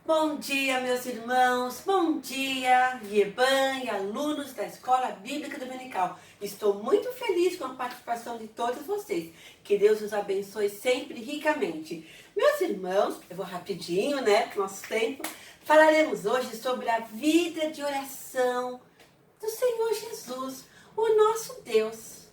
Bom dia, meus irmãos, bom dia, Ieban e alunos da Escola Bíblica Dominical. Estou muito feliz com a participação de todos vocês. Que Deus os abençoe sempre ricamente. Meus irmãos, eu vou rapidinho, pro nosso tempo. Falaremos hoje sobre a vida de oração do Senhor Jesus, o nosso Deus.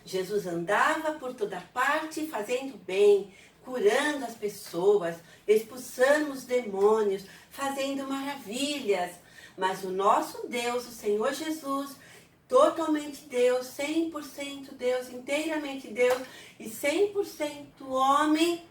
Jesus andava por toda parte fazendo bem, curando as pessoas, expulsando os demônios, fazendo maravilhas. Mas o nosso Deus, o Senhor Jesus, totalmente Deus, 100% Deus, inteiramente Deus e 100% homem,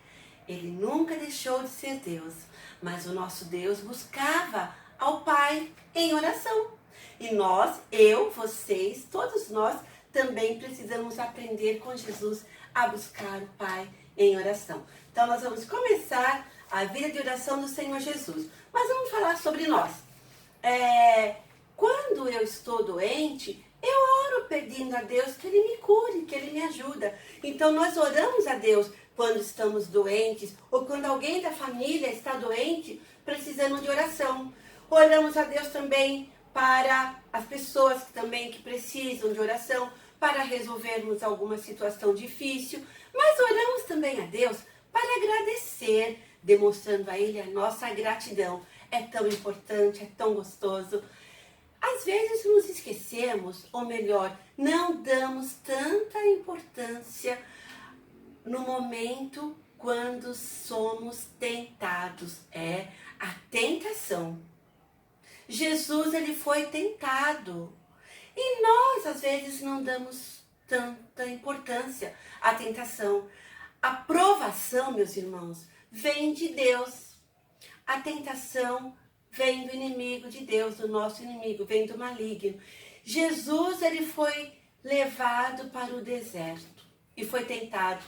ele nunca deixou de ser Deus. Mas o nosso Deus buscava ao Pai em oração. E nós, eu, vocês, todos nós, também precisamos aprender com Jesus a buscar o Pai em oração. Então nós vamos começar a vida de oração do Senhor Jesus. Mas vamos falar sobre nós. Quando eu estou doente, eu oro pedindo a Deus que Ele me cure, que Ele me ajude. Então nós oramos a Deus quando estamos doentes ou quando alguém da família está doente, precisando de oração. Oramos a Deus também para as pessoas que precisam de oração, para resolvermos alguma situação difícil. Mas oramos também a Deus para agradecer, demonstrando a Ele a nossa gratidão. É tão importante, é tão gostoso. Às vezes nos esquecemos, ou melhor, não damos tanta importância no momento quando somos tentados. É a tentação. Jesus, ele foi tentado. E nós, às vezes, não damos tanta importância à tentação. A provação, meus irmãos, vem de Deus. A tentação vem do inimigo de Deus, do nosso inimigo, vem do maligno. Jesus, ele foi levado para o deserto e foi tentado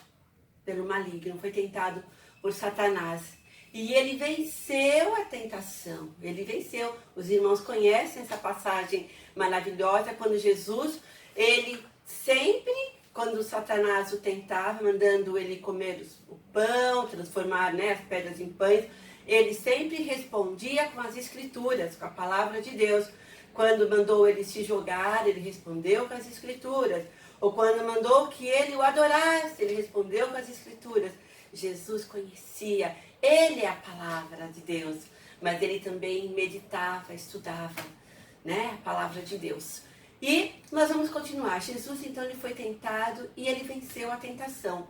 pelo maligno, foi tentado por Satanás. E ele venceu a tentação, ele venceu. Os irmãos conhecem essa passagem maravilhosa, quando Jesus, ele sempre, quando Satanás o tentava, mandando ele comer o pão, transformar as pedras em pães, ele sempre respondia com as escrituras, com a palavra de Deus. Quando mandou ele se jogar, ele respondeu com as escrituras. Ou quando mandou que ele o adorasse, ele respondeu com as escrituras. Jesus conhecia, ele é a palavra de Deus, mas ele também meditava, estudava, a palavra de Deus. E nós vamos continuar. Jesus, então, ele foi tentado e ele venceu a tentação.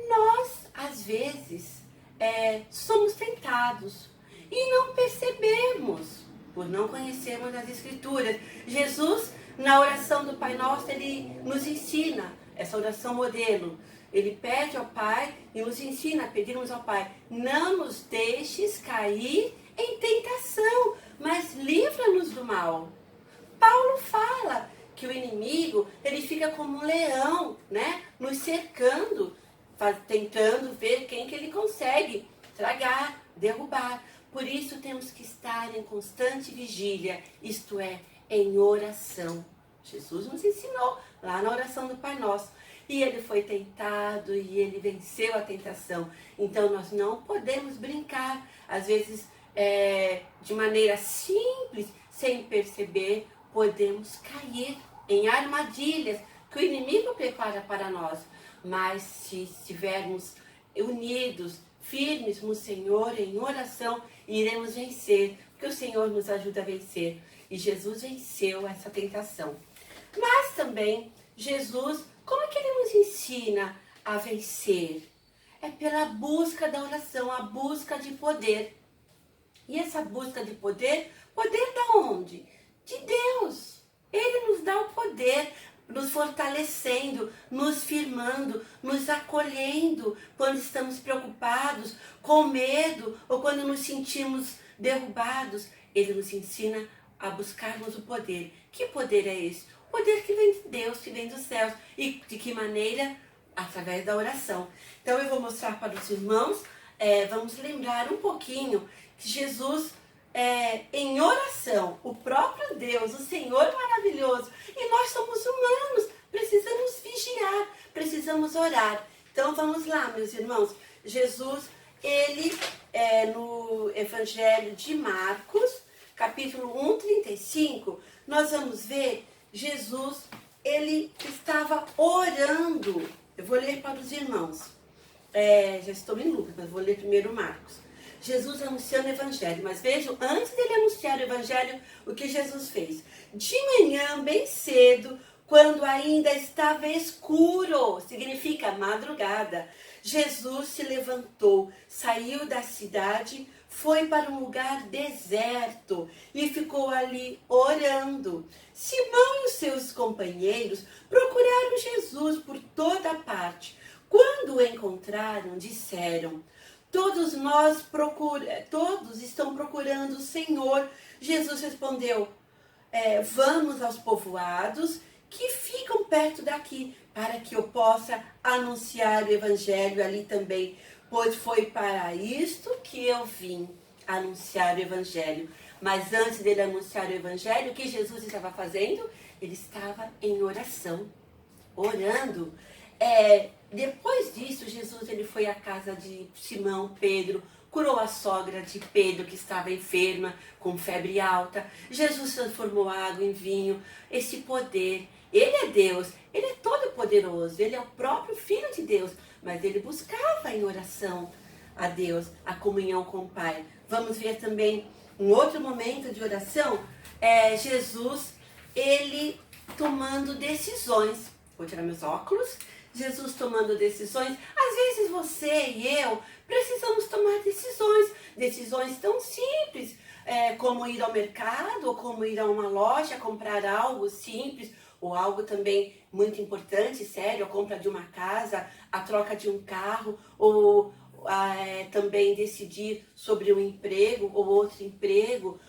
Nós, às vezes, somos tentados e não percebemos, por não conhecermos as Escrituras. Jesus, na oração do Pai Nosso, ele nos ensina essa oração modelo. Ele pede ao Pai e nos ensina a pedirmos ao Pai: não nos deixes cair em tentação, mas livra-nos do mal. Paulo fala que o inimigo, ele fica como um leão, nos cercando, tentando ver quem que ele consegue tragar, derrubar. Por isso temos que estar em constante vigília, isto é, em oração. Jesus nos ensinou lá na oração do Pai Nosso. E ele foi tentado e ele venceu a tentação. Então nós não podemos brincar, às vezes de maneira simples, sem perceber, podemos cair em armadilhas que o inimigo prepara para nós. Mas se estivermos unidos, firmes no Senhor, em oração, iremos vencer, porque o Senhor nos ajuda a vencer. E Jesus venceu essa tentação. Mas também Jesus, como é que ele nos ensina a vencer? É pela busca da oração, a busca de poder. E essa busca de poder, poder da onde? De Deus. Ele nos dá o poder, nos fortalecendo, nos firmando, nos acolhendo quando estamos preocupados, com medo ou quando nos sentimos derrubados. Ele nos ensina a buscarmos o poder. Que poder é esse? O poder que vem de Deus, que vem dos céus. E de que maneira? Através da oração. Então eu vou mostrar para os irmãos, vamos lembrar um pouquinho que Jesus, em oração, o próprio Deus, o Senhor maravilhoso, e nós somos humanos, precisamos vigiar, precisamos orar. Então vamos lá, meus irmãos. Jesus, ele no Evangelho de Marcos, capítulo 1, 35, nós vamos ver Jesus, ele estava orando. Eu vou ler para os irmãos. Já estou em Lucas, mas vou ler primeiro Marcos. Jesus anunciando o Evangelho. Mas vejam, antes dele anunciar o Evangelho, o que Jesus fez. De manhã, bem cedo, quando ainda estava escuro, significa madrugada, Jesus se levantou, saiu da cidade, foi para um lugar deserto e ficou ali orando. Simão e os seus companheiros procuraram Jesus por toda parte. Quando o encontraram, disseram: todos estão procurando o Senhor. Jesus respondeu: vamos aos povoados que ficam perto daqui, para que eu possa anunciar o Evangelho ali também, pois foi para isto que eu vim, anunciar o Evangelho. Mas antes dele anunciar o Evangelho, o que Jesus estava fazendo? Ele estava em oração, orando. Depois disso, Jesus ele foi à casa de Simão, Pedro, curou a sogra de Pedro, que estava enferma, com febre alta. Jesus transformou a água em vinho. Esse poder, ele é Deus, ele é todo poderoso, ele é o próprio Filho de Deus, mas ele buscava em oração a Deus, a comunhão com o Pai. Vamos ver também um outro momento de oração, Jesus, ele tomando decisões. Vou tirar meus óculos. Jesus tomando decisões. Às vezes você e eu precisamos tomar decisões tão simples, como ir ao mercado, ou como ir a uma loja, comprar algo simples, ou algo também muito importante, sério, a compra de uma casa, a troca de um carro, ou também decidir sobre um emprego ou outro emprego.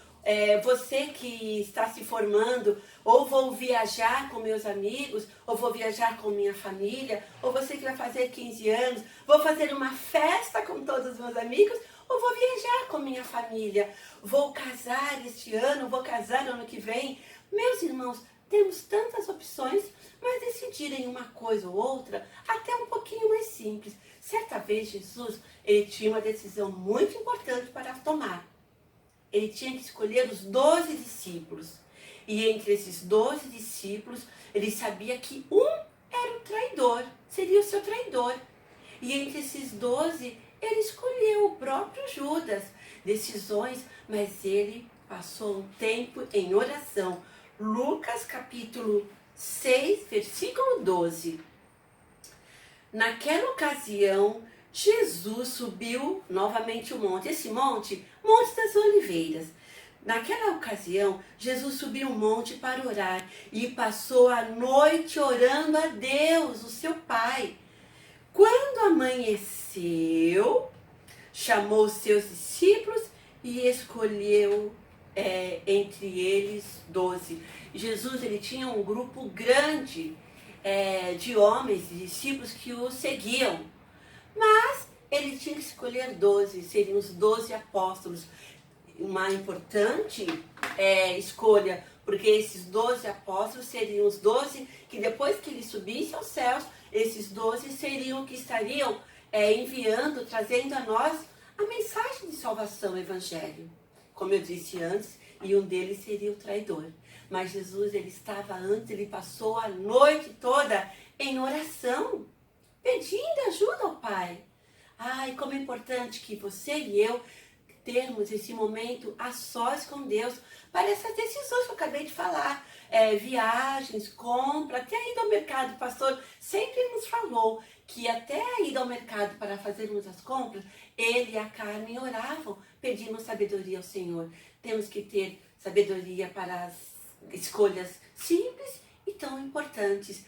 Você que está se formando, ou vou viajar com meus amigos, ou vou viajar com minha família, ou você que vai fazer 15 anos, vou fazer uma festa com todos os meus amigos, ou vou viajar com minha família, vou casar este ano, vou casar ano que vem. Meus irmãos, temos tantas opções, mas decidir em uma coisa ou outra, até um pouquinho mais simples. Certa vez Jesus, ele tinha uma decisão muito importante para tomar. Ele tinha que escolher os 12 discípulos. E entre esses 12 discípulos, ele sabia que um era o traidor, seria o seu traidor. E entre esses 12, ele escolheu o próprio Judas. Decisões, mas ele passou um tempo em oração. Lucas capítulo 6, versículo 12. Naquela ocasião, Jesus subiu novamente o monte. Esse monte das Oliveiras. Naquela ocasião, Jesus subiu um monte para orar e passou a noite orando a Deus, o seu Pai. Quando amanheceu, chamou os seus discípulos e escolheu entre eles 12. Jesus, ele tinha um grupo grande de homens, de discípulos que o seguiam. Mas ele tinha que escolher 12, seriam os 12 apóstolos. Uma importante escolha, porque esses 12 apóstolos seriam os 12 que depois que ele subisse aos céus, esses 12 seriam que estariam enviando, trazendo a nós a mensagem de salvação, o evangelho. Como eu disse antes, e um deles seria o traidor. Mas Jesus, ele estava antes, ele passou a noite toda em oração, pedindo ajuda ao Pai. Ai, como é importante que você e eu termos esse momento a sós com Deus para essas decisões que eu acabei de falar. Viagens, compra, até a ida ao mercado. O pastor sempre nos falou que até a ida ao mercado para fazermos as compras, ele e a Carmen oravam, pedindo sabedoria ao Senhor. Temos que ter sabedoria para as escolhas simples e tão importantes.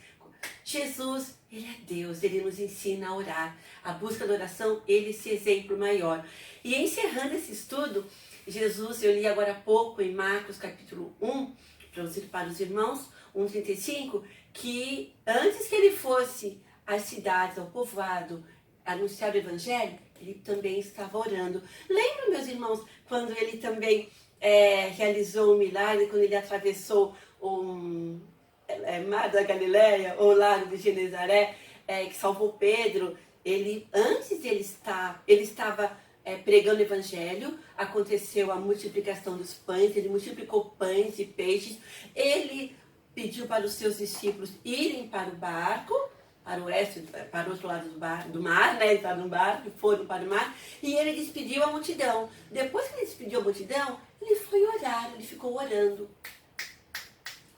Jesus, ele é Deus, ele nos ensina a orar. A busca da oração, ele é esse exemplo maior. E encerrando esse estudo, Jesus, eu li agora há pouco em Marcos capítulo 1, para os irmãos, 1:35, que antes que ele fosse às cidades, ao povoado, anunciar o evangelho, ele também estava orando. Lembram, meus irmãos, quando ele também realizou um milagre, quando ele atravessou Mar da Galileia, ou Lago de Genezaré, que salvou Pedro? Ele estava pregando o evangelho, aconteceu a multiplicação dos pães, ele multiplicou pães e peixes, ele pediu para os seus discípulos irem para o barco, para o outro lado do mar, né? Entraram no barco, foram para o mar, e ele despediu a multidão. Depois que ele despediu a multidão, ele foi orar, ele ficou orando.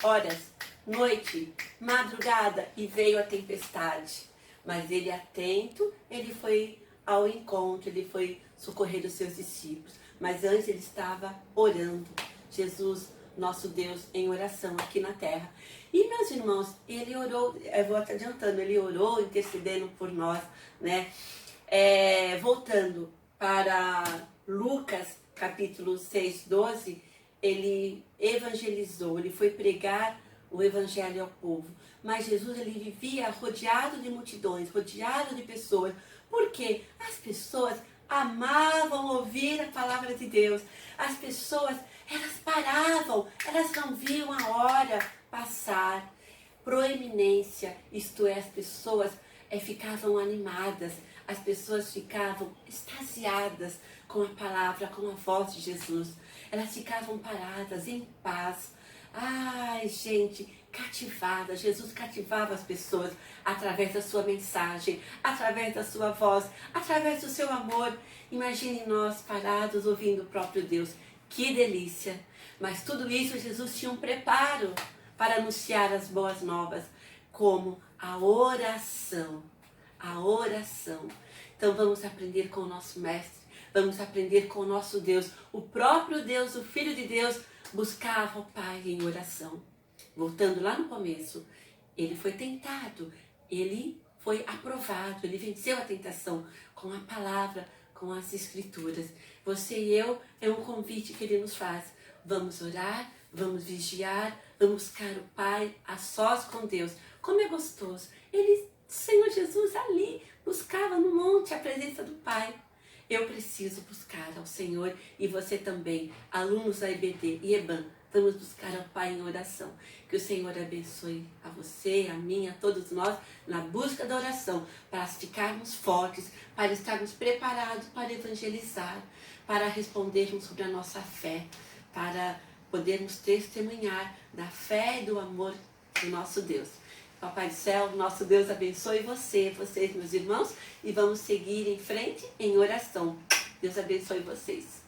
Horas, noite, madrugada, e veio a tempestade. Mas ele atento, ele foi ao encontro, ele foi socorrer os seus discípulos. Mas antes ele estava orando. Jesus, nosso Deus, em oração aqui na terra. E, meus irmãos, ele orou, eu vou adiantando, ele orou, intercedendo por nós, né? Voltando para Lucas, capítulo 6, 12, ele evangelizou, ele foi pregar o evangelho ao povo. Mas Jesus, ele vivia rodeado de multidões, rodeado de pessoas. Porque as pessoas amavam ouvir a palavra de Deus. As pessoas, elas paravam, elas não viam a hora passar. Proeminência, isto é, as pessoas ficavam animadas, as pessoas ficavam extasiadas com a palavra, com a voz de Jesus. Elas ficavam paradas, em paz. Ai, gente, cativada. Jesus cativava as pessoas através da sua mensagem, através da sua voz, através do seu amor. Imagine nós parados ouvindo o próprio Deus. Que delícia! Mas tudo isso Jesus tinha um preparo para anunciar as boas novas, como a oração. A oração. Então vamos aprender com o nosso Mestre, vamos aprender com o nosso Deus. O próprio Deus, o Filho de Deus, buscava o Pai em oração. Voltando lá no começo, ele foi tentado, ele foi aprovado, ele venceu a tentação com a palavra, com as escrituras. Você e eu, é um convite que ele nos faz. Vamos orar, vamos vigiar, vamos buscar o Pai a sós com Deus. Como é gostoso. Ele, Senhor Jesus, ali buscava no monte a presença do Pai. Eu preciso buscar ao Senhor e você também, alunos da IBD e EBAN, vamos buscar ao Pai em oração. Que o Senhor abençoe a você, a mim, a todos nós, na busca da oração, para ficarmos fortes, para estarmos preparados para evangelizar, para respondermos sobre a nossa fé, para podermos testemunhar da fé e do amor do nosso Deus. Papai do céu, nosso Deus abençoe vocês, meus irmãos, e vamos seguir em frente em oração. Deus abençoe vocês.